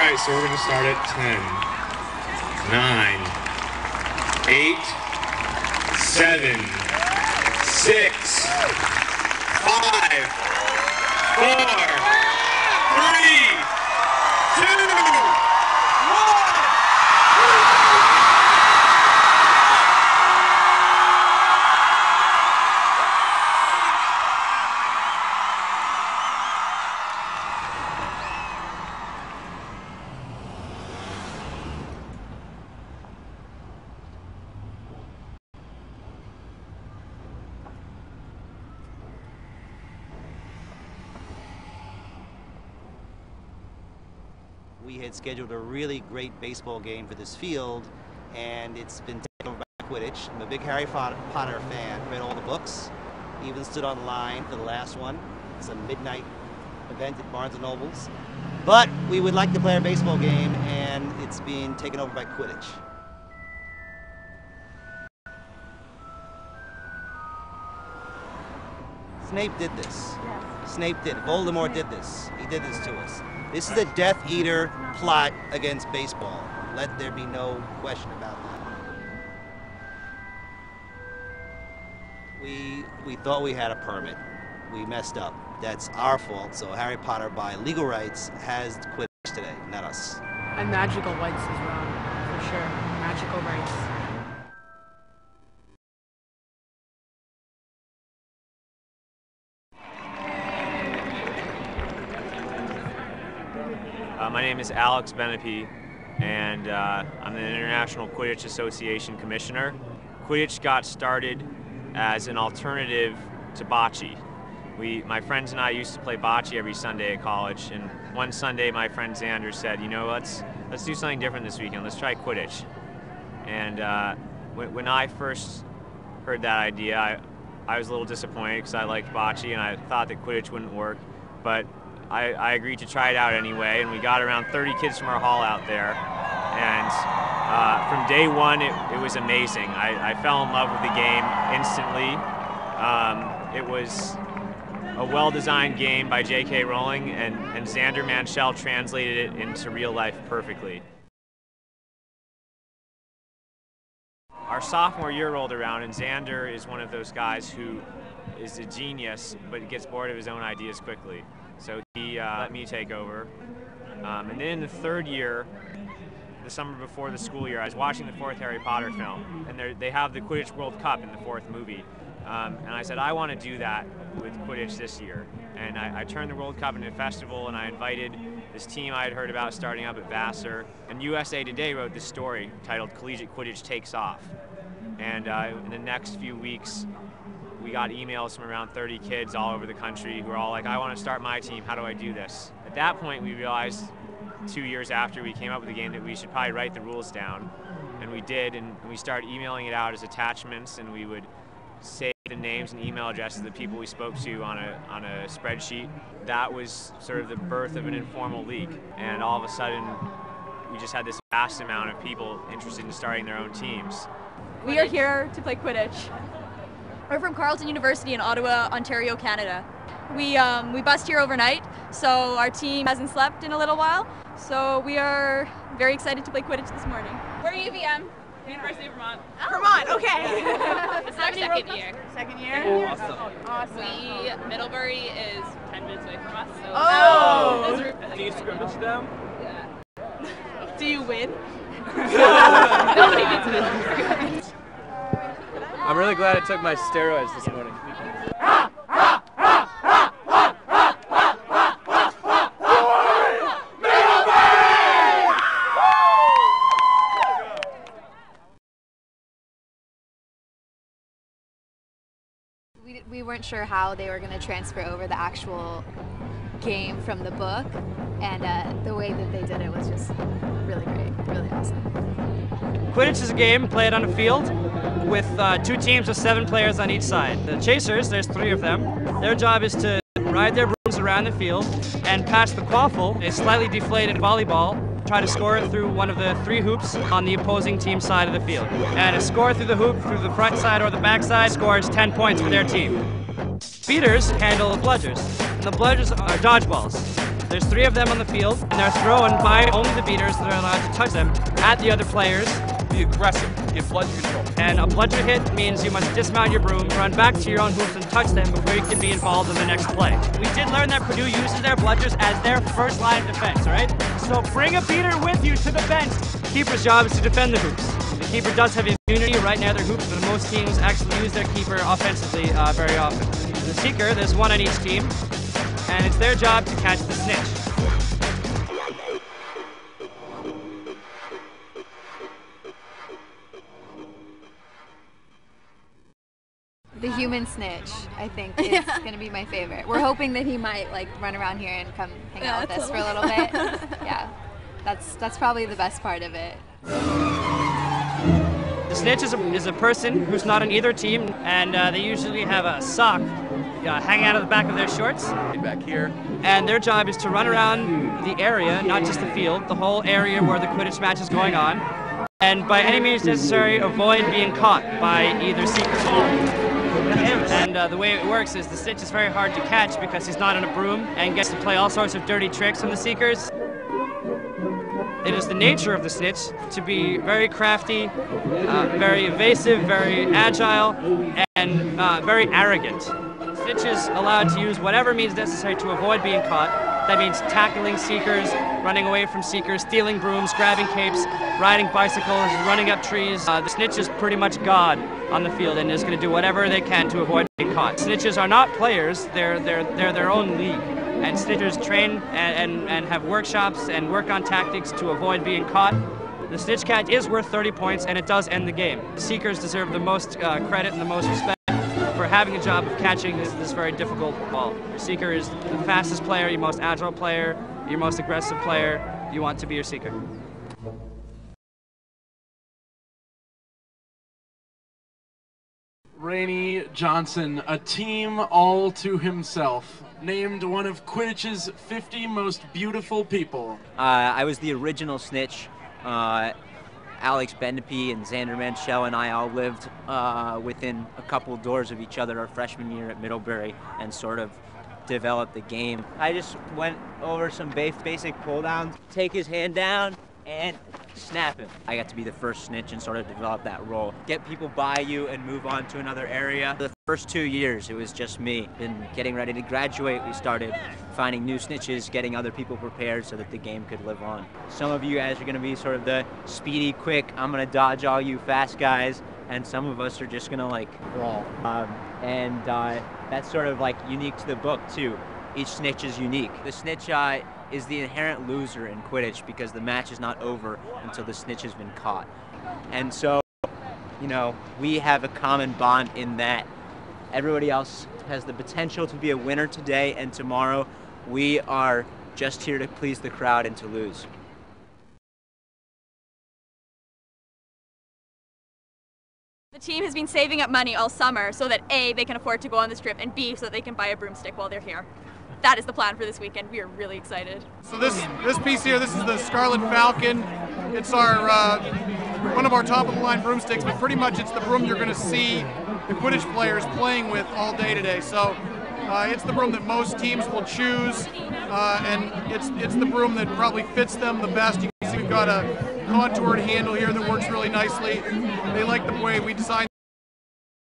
right, so we're going to start at 10, 9, 8, 7, 6, 5, 4, 3, 2, 1. We had scheduled a really great baseball game for this field, and it's been taken over by Quidditch. I'm a big Harry Potter fan, read all the books, even stood on line for the last one. It's a midnight event at Barnes & Noble's. But we would like to play a baseball game, and it's being taken over by Quidditch. Snape did this. Yes. Snape did. Voldemort did this. He did this to us. This is a Death Eater plot against baseball. Let there be no question about that. We thought we had a permit. We messed up. That's our fault. So Harry Potter, by legal rights, has Quidditch today, not us. And magical rights as well, for sure. Magical rights. My name is Alex Benepe, and I'm the International Quidditch Association Commissioner. Quidditch got started as an alternative to bocce. My friends and I used to play bocce every Sunday at college, and one Sunday my friend Xander said, you know, let's do something different this weekend, let's try Quidditch. And when I first heard that idea, I was a little disappointed because I liked bocce and I thought that Quidditch wouldn't work, but I agreed to try it out anyway, and we got around 30 kids from our hall out there, and from day one it was amazing. I fell in love with the game instantly. It was a well-designed game by J.K. Rowling, and Xander Manchel translated it into real life perfectly. Our sophomore year rolled around, and Xander is one of those guys who is a genius, but gets bored of his own ideas quickly. So he let me take over. And then in the third year, the summer before the school year, I was watching the fourth Harry Potter film, and they have the Quidditch World Cup in the fourth movie. And I said, I want to do that with Quidditch this year. And I turned the World Cup into a festival, and I invited this team I had heard about starting up at Vassar. And USA Today wrote this story titled Collegiate Quidditch Takes Off. And in the next few weeks, we got emails from around 30 kids all over the country who were all like, I want to start my team, how do I do this? At that point, we realized 2 years after we came up with the game that we should probably write the rules down. And we did, and we started emailing it out as attachments, and we would save the names and email addresses of the people we spoke to on a spreadsheet. That was sort of the birth of an informal league, and all of a sudden we just had this vast amount of people interested in starting their own teams. We are here to play Quidditch. We're from Carleton University in Ottawa, Ontario, Canada. We bussed here overnight, so our team hasn't slept in a little while. So we are very excited to play Quidditch this morning. We're UVM, University of Vermont. Oh. Vermont, okay. It's our second year. Second year? Awesome. Awesome. Middlebury is 10 minutes away from us. So oh! Do you scrimmage them? Yeah. Do you win? Nobody gets Middlebury. I'm really glad I took my steroids this morning. We weren't sure how they were going to transfer over the actual game from the book, and the way that they did it was just really great, really awesome. Quidditch is a game played on a field with 2 teams of 7 players on each side. The chasers, there's 3 of them. Their job is to ride their brooms around the field and pass the quaffle, a slightly deflated volleyball, try to score it through one of the 3 hoops on the opposing team side of the field. And a score through the hoop, through the front side or the back side, scores 10 points for their team. Beaters handle the bludgers, and the bludgers are dodgeballs. There's 3 of them on the field, and they're thrown by only the beaters that are allowed to touch them at the other players. Be aggressive, get bludger control. And a bludger hit means you must dismount your broom, run back to your own hoops and touch them before you can be involved in the next play. We did learn that Purdue uses their bludgers as their first line of defense, all right? So bring a beater with you to the bench. The keeper's job is to defend the hoops. The keeper does have immunity right near their hoops, but most teams actually use their keeper offensively very often. The seeker, there's 1 on each team, and it's their job to catch the snitch. The human snitch, I think, is going to be my favorite. We're hoping that he might like run around here and come hang out with us for a little bit. Yeah, that's probably the best part of it. The snitch is a person who's not on either team, and they usually have a sock hanging out of the back of their shorts. Back here. And their job is to run around the area, not just the field, the whole area where the Quidditch match is going on, and by any means necessary, avoid being caught by either seeker. And the way it works is the snitch is very hard to catch because he's not on a broom and gets to play all sorts of dirty tricks on the seekers. It is the nature of the snitch to be very crafty, very evasive, very agile, and very arrogant. Snitch is allowed to use whatever means necessary to avoid being caught. That means tackling seekers, running away from seekers, stealing brooms, grabbing capes, riding bicycles, running up trees. The snitch is pretty much God on the field and is going to do whatever they can to avoid being caught. Snitches are not players, they're their own league. And snitchers train and have workshops and work on tactics to avoid being caught. The snitch catch is worth 30 points and it does end the game. The seekers deserve the most credit and the most respect for having a job of catching this very difficult ball. Your seeker is the fastest player, your most agile player, your most aggressive player. You want to be your seeker. Rainey Johnson, a team all to himself, named one of Quidditch's 50 most beautiful people. I was the original snitch. Alex Bendapie and Xander Manchell and I all lived within a couple doors of each other our freshman year at Middlebury and sort of developed the game. I just went over some basic pull downs, take his hand down and snap him. I got to be the first snitch and sort of develop that role. Get people by you and move on to another area. The first 2 years, it was just me. And getting ready to graduate, we started finding new snitches, getting other people prepared so that the game could live on. Some of you guys are gonna be sort of the speedy, quick, I'm gonna dodge all you fast guys, and some of us are just gonna like brawl. That's sort of like unique to the book too. Each snitch is unique. The snitch is the inherent loser in Quidditch because the match is not over until the snitch has been caught. And so, you know, we have a common bond in that everybody else has the potential to be a winner today and tomorrow. We are just here to please the crowd and to lose. The team has been saving up money all summer so that A, they can afford to go on this trip, and B, so that they can buy a broomstick while they're here. That is the plan for this weekend. We are really excited. So this piece here, this is the Scarlet Falcon. It's our one of our top of the line broomsticks, but pretty much it's the broom you're going to see the Quidditch players playing with all day today. So it's the broom that most teams will choose, and it's the broom that probably fits them the best. You can see we've got a contoured handle here that works really nicely. They like the way we designed